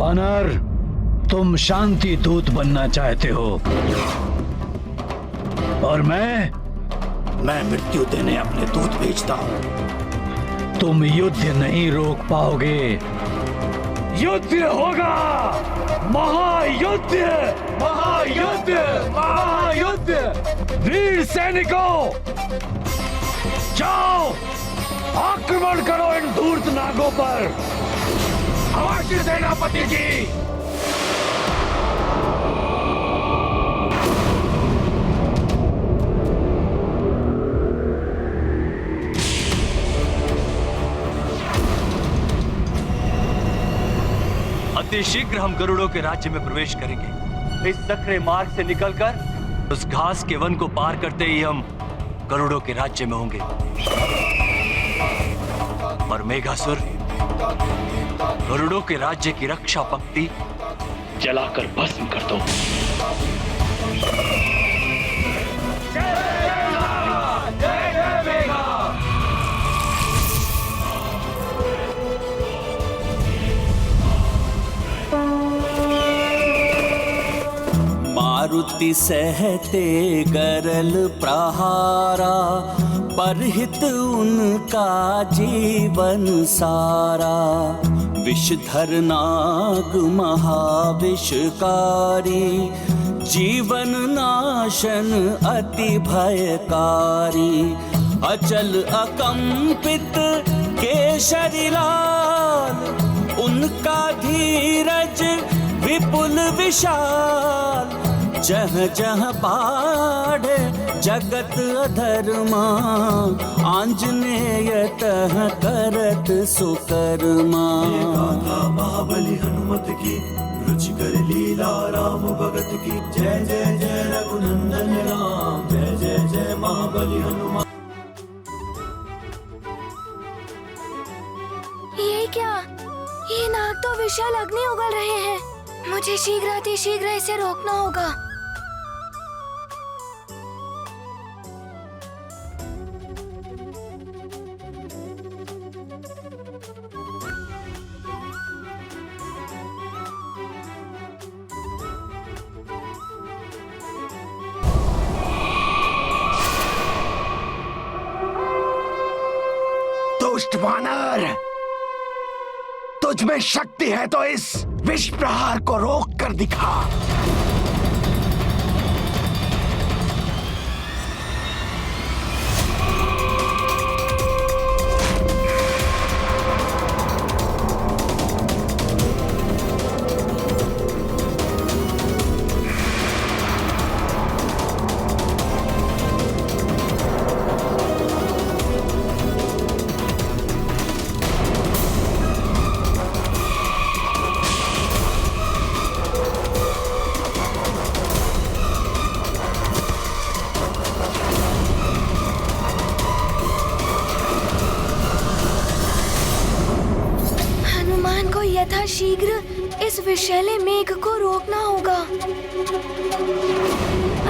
वानर, तुम शांति दूत बनना चाहते हो और मैं मृत्यु देने अपने दूत भेजता हूं। तुम युद्ध नहीं रोक पाओगे। युद्ध होगा, महायुद्ध, महायुद्ध, महायुद्ध। वीर सैनिकों, जाओ आक्रमण करो इन धूर्त नागों पर। अवश्य सेनापति जी। अति शीघ्र हम गरुड़ों के राज्य में प्रवेश करेंगे। इस सकरे मार्ग से निकलकर उस घास के वन को पार करते ही हम गरुड़ों के राज्य में होंगे और मेघासुर गरुड़ों के राज्य की रक्षा पंक्ति जलाकर भस्म कर दो। मारुति सहते गरल प्रहारा, परहित उनका जीवन सारा। विषधर नाग महाविषकारी, जीवन नाशन अति भयकारी। अचल अकंपित केशरी लाल, उनका धीरज विपुल विशाल। जह जह बाढ़ जगत अधर्मा, आंजनेय तह करत सुकर्मा। महाबली हनुमत की, रुचिकर लीला राम भगत की। जय जय जय रघुनंदन राम, जय जय जय महाबली हनुमान। ये क्या? ये नाग तो विशाल अग्नि उगल रहे हैं। मुझे शीघ्र इसे रोकना होगा। दुष्ट वानर, तुझ में शक्ति है तो इस विष प्रहार को रोक कर दिखा। शीघ्र इस विषैले मेघ को रोकना होगा,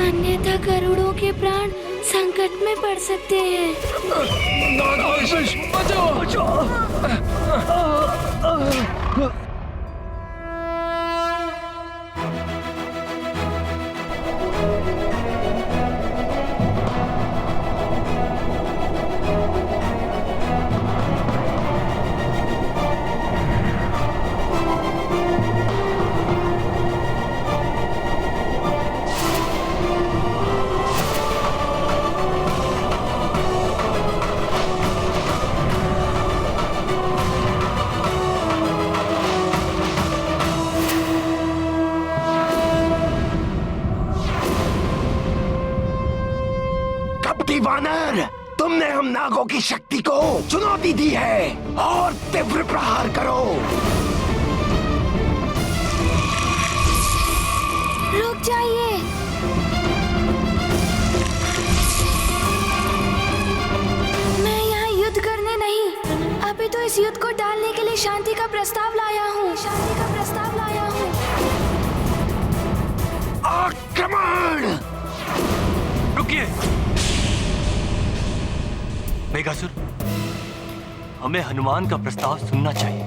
अन्यथा गरुड़ों के प्राण संकट में पड़ सकते हैं। बचाओ, बचाओ। वानर, तुमने हम नागों की शक्ति को चुनौती दी है और तीव्र प्रहार करो। रुक जाइए। मैं यहाँ युद्ध करने नहीं, अभी तो इस युद्ध को टालने के लिए शांति का प्रस्ताव लाया हूँ। आक्रमण! रुकिए मेघासुर, हमें हनुमान का प्रस्ताव सुनना चाहिए।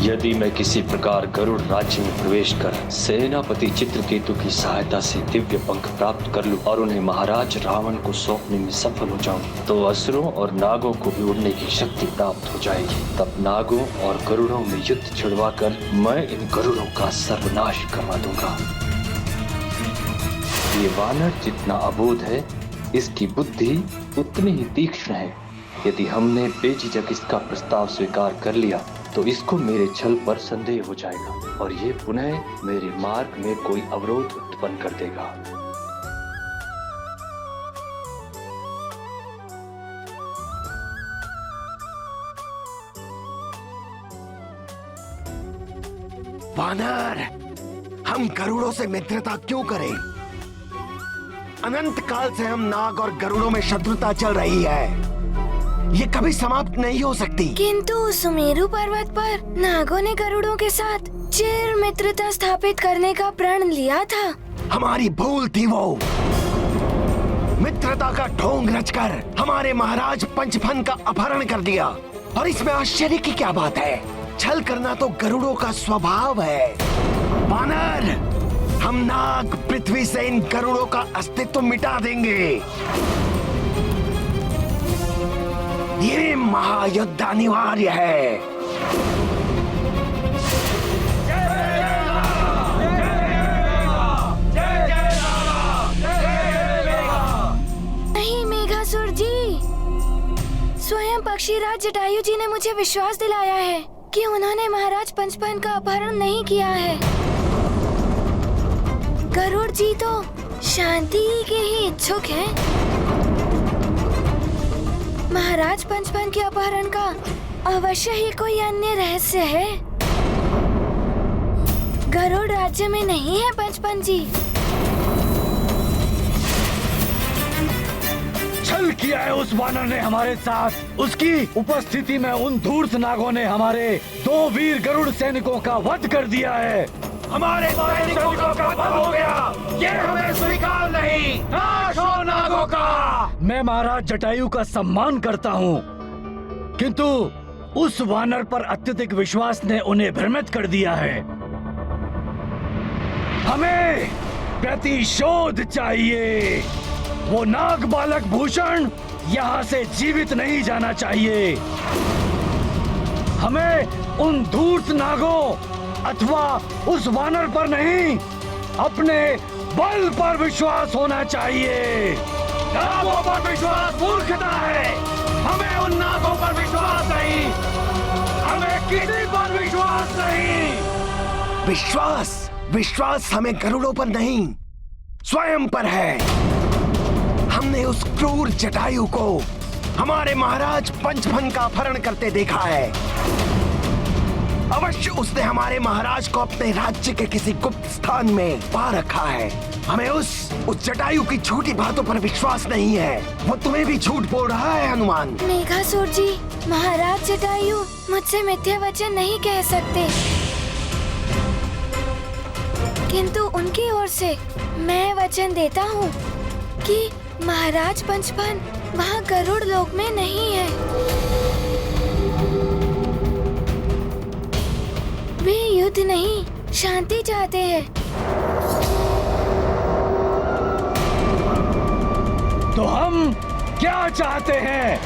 यदि मैं किसी प्रकार गरुड़ राज्य में प्रवेश कर सेनापति चित्रकेतु की सहायता से दिव्य पंख प्राप्त कर लूं और उन्हें महाराज रावण को सौंपने में सफल हो जाऊं, तो असुरों और नागों को भी उड़ने की शक्ति प्राप्त हो जाएगी। तब नागों और गरुड़ों में युद्ध छिड़वाकर मैं इन गरुड़ों का सर्वनाश करवा दूंगा। ये वानर जितना अबोध है, इसकी बुद्धि उतनी ही तीक्ष्ण है। यदि हमने बेझिझक इसका प्रस्ताव स्वीकार कर लिया तो इसको मेरे छल पर संदेह हो जाएगा और ये पुनः मेरे मार्ग में कोई अवरोध उत्पन्न कर देगा। वानर, हम गरुड़ों से मित्रता क्यों करें? अनंत काल से हम नाग और गरुड़ों में शत्रुता चल रही है, ये कभी समाप्त नहीं हो सकती। किंतु सुमेरु पर्वत पर नागों ने गरुड़ों के साथ चिर मित्रता स्थापित करने का प्रण लिया था। हमारी भूल थी वो। मित्रता का ढोंग रचकर हमारे महाराज पंचफन का अपहरण कर दिया। और इसमें आश्चर्य की क्या बात है? छल करना तो गरुड़ों का स्वभाव है। वानर, हम नाग पृथ्वी से इन गरुड़ों का अस्तित्व मिटा देंगे। ये महायुद्ध अनिवार्य है। नहीं मेघासुर जी, स्वयं पक्षीराज जटायु जी ने मुझे विश्वास दिलाया है कि उन्होंने महाराज पंचफन का अपहरण नहीं किया है। गरुड़ जी तो शांति के ही इच्छुक हैं। महाराज पंचफन के अपहरण का अवश्य ही कोई अन्य रहस्य है। गरुड़ राज्य में नहीं है पंचफन जी। छल किया है उस वानर ने हमारे साथ। उसकी उपस्थिति में उन धूर्त नागों ने हमारे 2 वीर गरुड़ सैनिकों का वध कर दिया है। हमारे सैनिकों का वध हो गया, ये हमें स्वीकार नहीं। नाश हो नागों का। मैं महाराज जटायु का सम्मान करता हूँ, किंतु उस वानर पर अत्यधिक विश्वास ने उन्हें भ्रमित कर दिया है। हमें प्रतिशोध चाहिए। वो नाग बालक भूषण यहाँ से जीवित नहीं जाना चाहिए। हमें उन धूर्त नागों अथवा उस वानर पर नहीं, अपने बल पर विश्वास होना चाहिए। नागों पर विश्वास मूर्खता है। हमें उन नागों पर विश्वास नहीं, हमें किसी पर विश्वास नहीं। विश्वास हमें गरुड़ों पर नहीं, स्वयं पर है। हमने उस क्रूर जटायु को हमारे महाराज पंचफन का अपहरण करते देखा है। अवश्य उसने हमारे महाराज को अपने राज्य के किसी गुप्त स्थान में पा रखा है। हमें उस जटायु की झूठी बातों पर विश्वास नहीं है। वो तुम्हें भी झूठ बोल रहा है हनुमान। मेघासुर जी, महाराज जटायु मुझसे मिथ्या वचन नहीं कह सकते, किंतु उनकी ओर से मैं वचन देता हूँ कि महाराज पंचफन वहाँ गरुड़ लोक में नहीं है। वे युद्ध नहीं, शांति चाहते हैं। तो हम क्या चाहते हैं?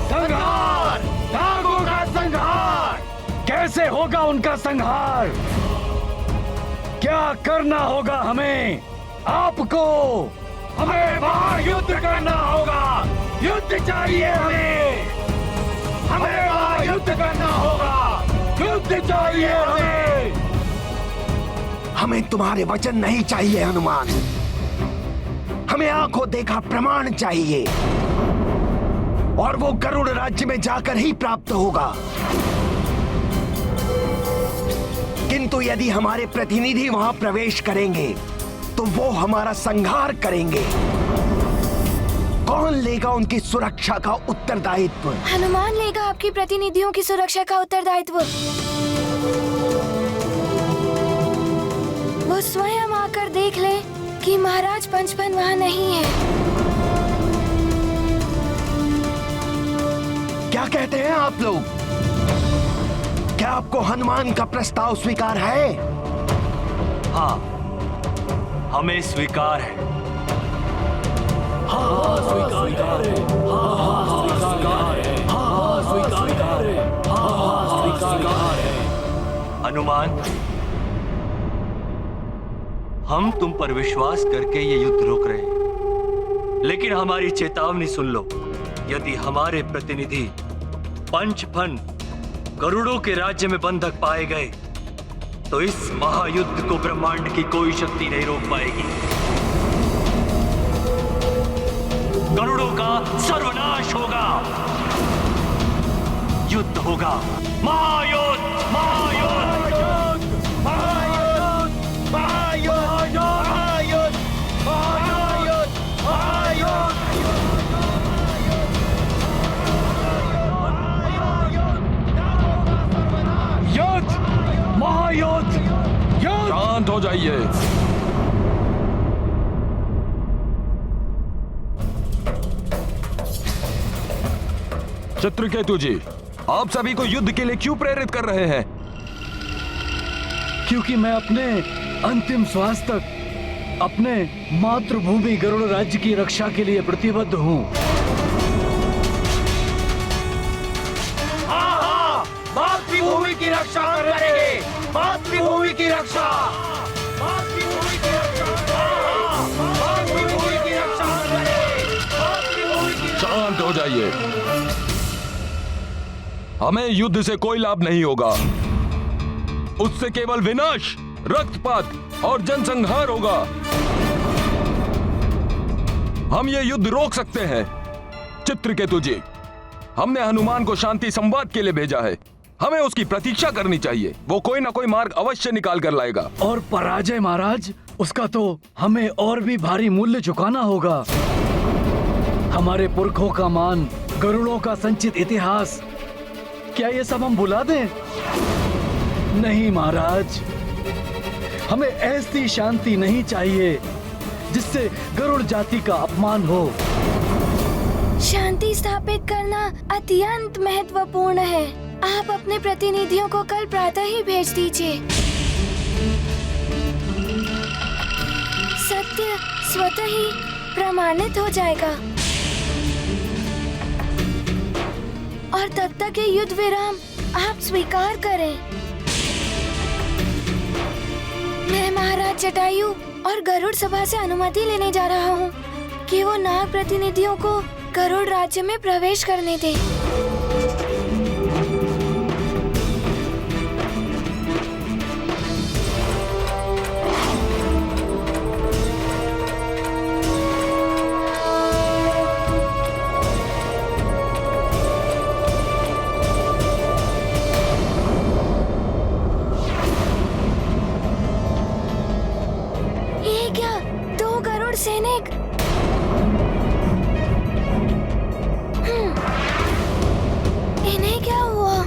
संहार, नागों का संहार। कैसे होगा उनका संहार? क्या करना होगा हमें? आपको हमें वहाँ युद्ध करना होगा। युद्ध चाहिए हमें। हमें वहाँ युद्ध करना होगा। युद्ध चाहिए हमें। हमें तुम्हारे वचन नहीं चाहिए हनुमान। हमें आंखों देखा प्रमाण चाहिए, और वो गरुड़ राज्य में जाकर ही प्राप्त होगा। किंतु यदि हमारे प्रतिनिधि वहां प्रवेश करेंगे तो वो हमारा संहार करेंगे। कौन लेगा उनकी सुरक्षा का उत्तरदायित्व? हनुमान लेगा आपकी प्रतिनिधियों की सुरक्षा का उत्तरदायित्व। वो स्वयं आकर देख ले कि महाराज पंचफन वहाँ नहीं है। क्या कहते हैं आप लोग? क्या आपको हनुमान का प्रस्ताव स्वीकार है? हाँ, हमें स्वीकार है। हनुमान, हम तुम पर विश्वास करके ये युद्ध रोक रहे हैं, लेकिन हमारी चेतावनी सुन लो। यदि हमारे प्रतिनिधि पंचफन गरुड़ों के राज्य में बंधक पाए गए तो इस महायुद्ध को ब्रह्मांड की कोई शक्ति नहीं रोक पाएगी। गरुड़ों का सर्वनाश होगा। युद्ध होगा, महायुद्ध, महायुद्ध, महायुद्ध, महायुद्ध, महायुद्ध, महायुद्ध, महायुद्ध। युद्ध, महायुद्ध, युद्ध। शांत हो जाइए। चित्रकेतु जी, आप सभी को युद्ध के लिए क्यों प्रेरित कर रहे हैं? क्योंकि मैं अपने अंतिम श्वास तक अपने मातृभूमि गरुड़ राज्य की रक्षा के लिए प्रतिबद्ध हूँ। मातृभूमि की रक्षा करेंगे, मातृभूमि की रक्षा, मातृभूमि की रक्षा, मातृभूमि की रक्षा करेंगे, मातृभूमि की। शांत हो जाइए। हमें युद्ध से कोई लाभ नहीं होगा। उससे केवल विनाश, रक्तपात और जनसंहार होगा। हम ये युद्ध रोक सकते हैं। चित्रकेतु जी, हमने हनुमान को शांति संवाद के लिए भेजा है। हमें उसकी प्रतीक्षा करनी चाहिए। वो कोई ना कोई मार्ग अवश्य निकाल कर लाएगा। और पराजय महाराज, उसका तो हमें और भी भारी मूल्य चुकाना होगा। हमारे पुरखों का मान, गरुड़ों का संचित इतिहास, क्या ये सब हम भुला दें? नहीं महाराज, हमें ऐसी शांति नहीं चाहिए जिससे गरुड़ जाति का अपमान हो। शांति स्थापित करना अत्यंत महत्वपूर्ण है। आप अपने प्रतिनिधियों को कल प्रातः ही भेज दीजिए। सत्य स्वतः ही प्रमाणित हो जाएगा और तब तक ये युद्ध विराम आप स्वीकार करें। मैं महाराज जटायु और गरुड़ सभा से अनुमति लेने जा रहा हूँ कि वो नाग प्रतिनिधियों को गरुड़ राज्य में प्रवेश करने दें। सैनिक, इन्हें क्या हुआ?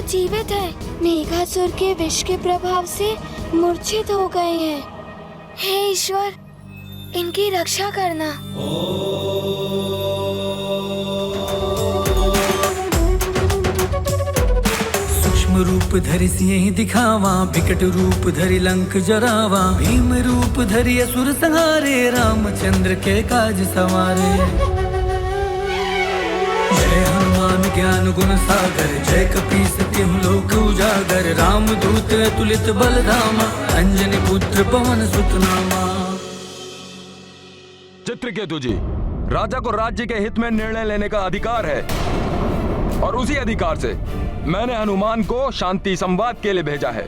जीवित है। मेघासुर के विष के प्रभाव से मूर्छित हो गए हैं। हे ईश्वर, इनकी रक्षा करना। सूक्ष्म रूप धरि सिंह दिखावा, विकट रूप धरि लंक जरावा, भीम रूप धरि असुर संहारे, रामचंद्र के काज सवारे। जय हनुमान ज्ञान गुण सागर, जय कपीस तिहुँ लोक उजागर, राम दूत अतुलित बल धामा, अंजनी पुत्र पवन सुत नामा। चित्रकेतु जी, राजा को राज्य के हित में निर्णय लेने का अधिकार है और उसी अधिकार से मैंने हनुमान को शांति संवाद के लिए भेजा है।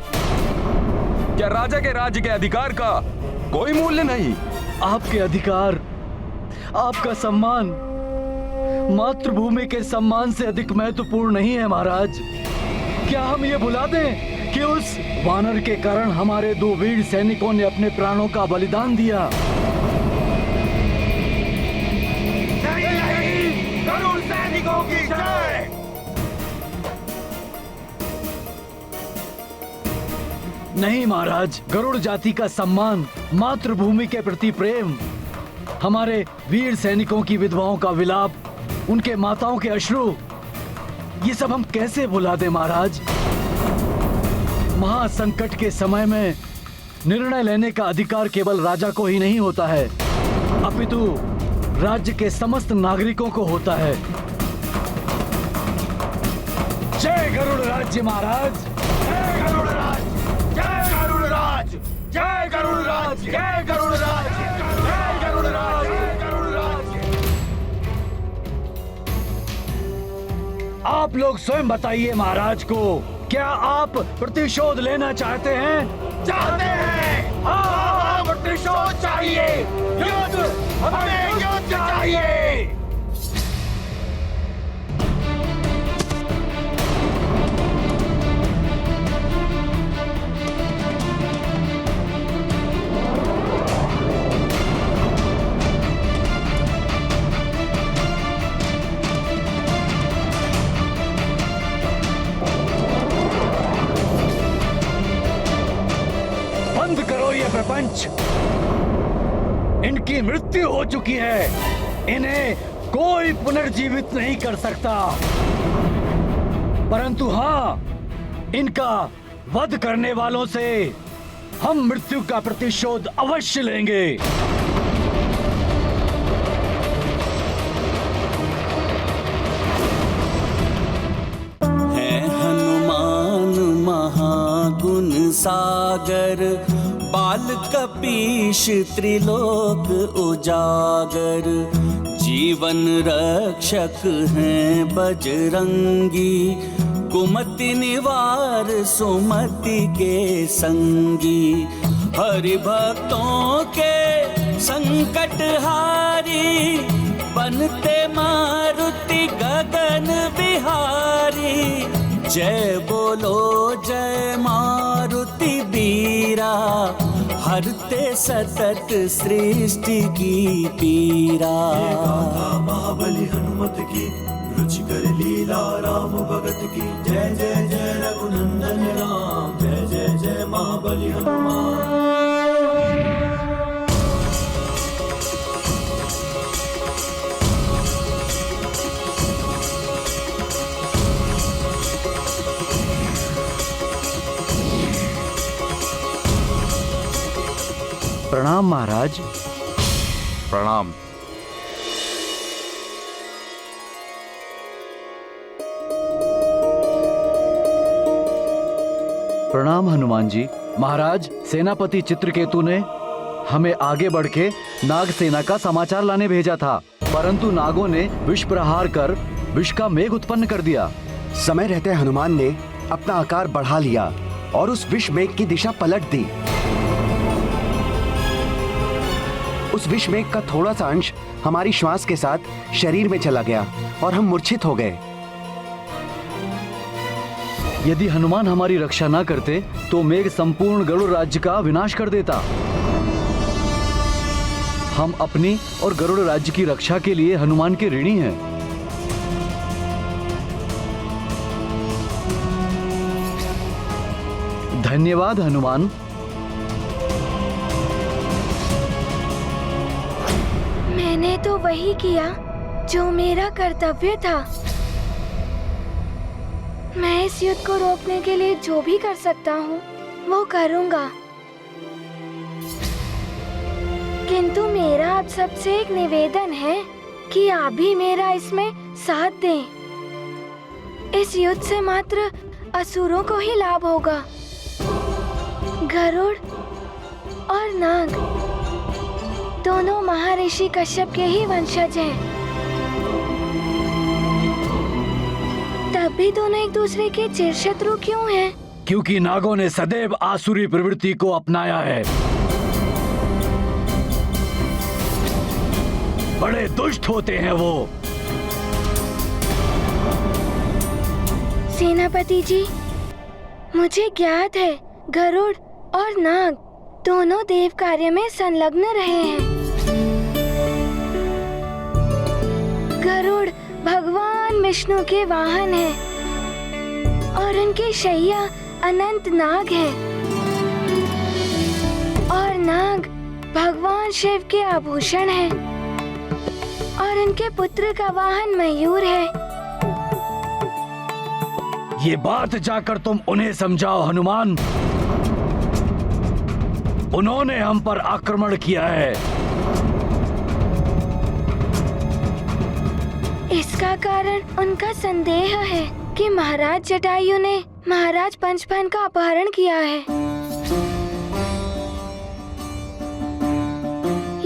क्या राजा के राज्य के अधिकार का कोई मूल्य नहीं? आपके अधिकार आपका सम्मान मातृभूमि के सम्मान से अधिक महत्वपूर्ण नहीं है महाराज। क्या हम ये भुला दें कि उस वानर के कारण हमारे 2 वीर सैनिकों ने अपने प्राणों का बलिदान दिया? नहीं, गरुड़ सैनिकों की जय। नहीं महाराज, गरुड़ जाति का सम्मान, मातृभूमि के प्रति प्रेम, हमारे वीर सैनिकों की विधवाओं का विलाप, उनके माताओं के अश्रु, ये सब हम कैसे भुला दें महाराज? महासंकट के समय में निर्णय लेने का अधिकार केवल राजा को ही नहीं होता है, अपितु राज्य के समस्त नागरिकों को होता है। जय गरुड़ राज्य महाराज। जय गरुड़ राज, जय गरुड़ राज, जय गरुड़ राज, जय गरुड़ राज, जय गरुड़ राज, जय गरुड़ राज। आप लोग स्वयं बताइए महाराज को, क्या आप प्रतिशोध लेना चाहते हैं? चाहते हैं। हाँ, प्रतिशोध चाहिए, युद्ध, हमें युद्ध चाहिए। बंद करो ये प्रपंच। इनकी मृत्यु हो चुकी है, इन्हें कोई पुनर्जीवित नहीं कर सकता। परंतु हाँ, इनका वध करने वालों से हम मृत्यु का प्रतिशोध अवश्य लेंगे। है हनुमान महागुण सागर, बाल कपीश त्रिलोक उजागर, जीवन रक्षक हैं बजरंगी, कुमति निवार सुमति के संगी, हरि भक्तों के संकट हारी, बनते मारुति गगन बिहारी। जय बोलो जय मारुति बीरा, हरते सतत सृष्टि की पीरा। गाथा महाबली हनुमत की, रुचि कर लीला राम भगत की। जय जय जय रघुनंदन राम, जय जय जय महाबली हनुमान। प्रणाम महाराज। प्रणाम। प्रणाम हनुमान जी। महाराज, सेनापति चित्रकेतु ने हमें आगे बढ़ के नाग सेना का समाचार लाने भेजा था, परंतु नागों ने विष प्रहार कर विष का मेघ उत्पन्न कर दिया। समय रहते हनुमान ने अपना आकार बढ़ा लिया और उस विष मेघ की दिशा पलट दी। उस विष मेघ का थोड़ा सा अंश हमारी श्वास के साथ शरीर में चला गया और हम मूर्छित हो गए। यदि हनुमान हमारी रक्षा न करते तो मेघ संपूर्ण गरुड़ राज्य का विनाश कर देता। हम अपनी और गरुड़ राज्य की रक्षा के लिए हनुमान के ऋणी हैं। धन्यवाद हनुमान। मैंने तो वही किया जो मेरा कर्तव्य था। मैं इस युद्ध को रोकने के लिए जो भी कर सकता हूँ वो करूँगा। किंतु मेरा आप सबसे एक निवेदन है कि आप भी मेरा इसमें साथ दें। इस युद्ध से मात्र असुरों को ही लाभ होगा। गरुड़ और नाग दोनों महर्षि कश्यप के ही वंशज हैं। तब भी दोनों एक दूसरे के चिरशत्रु क्यों हैं? क्योंकि नागों ने सदैव आसुरी प्रवृत्ति को अपनाया है। बड़े दुष्ट होते हैं वो। सेनापति जी, मुझे ज्ञात है गरुड़ और नाग दोनों देव कार्य में संलग्न रहे हैं। गरुड़ भगवान विष्णु के वाहन हैं और उनके शैया अनंत नाग हैं और नाग भगवान शिव के आभूषण हैं और उनके पुत्र का वाहन मयूर है। ये बात जाकर तुम उन्हें समझाओ हनुमान। उन्होंने हम पर आक्रमण किया है। इसका कारण उनका संदेह है कि महाराज जटायु ने महाराज पंचफन का अपहरण किया है।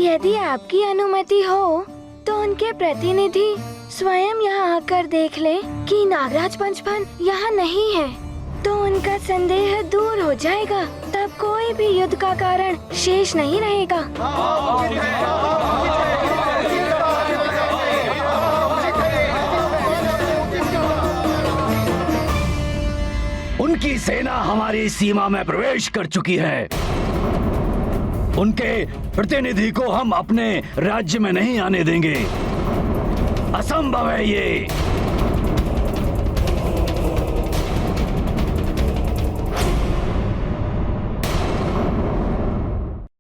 यदि आपकी अनुमति हो तो उनके प्रतिनिधि स्वयं यहाँ आकर देख ले कि नागराज पंचफन यहाँ नहीं है, तो उनका संदेह दूर हो जाएगा। तब कोई भी युद्ध का कारण शेष नहीं रहेगा। उनकी सेना हमारी सीमा में प्रवेश कर चुकी है। उनके प्रतिनिधि को हम अपने राज्य में नहीं आने देंगे। असंभव है ये।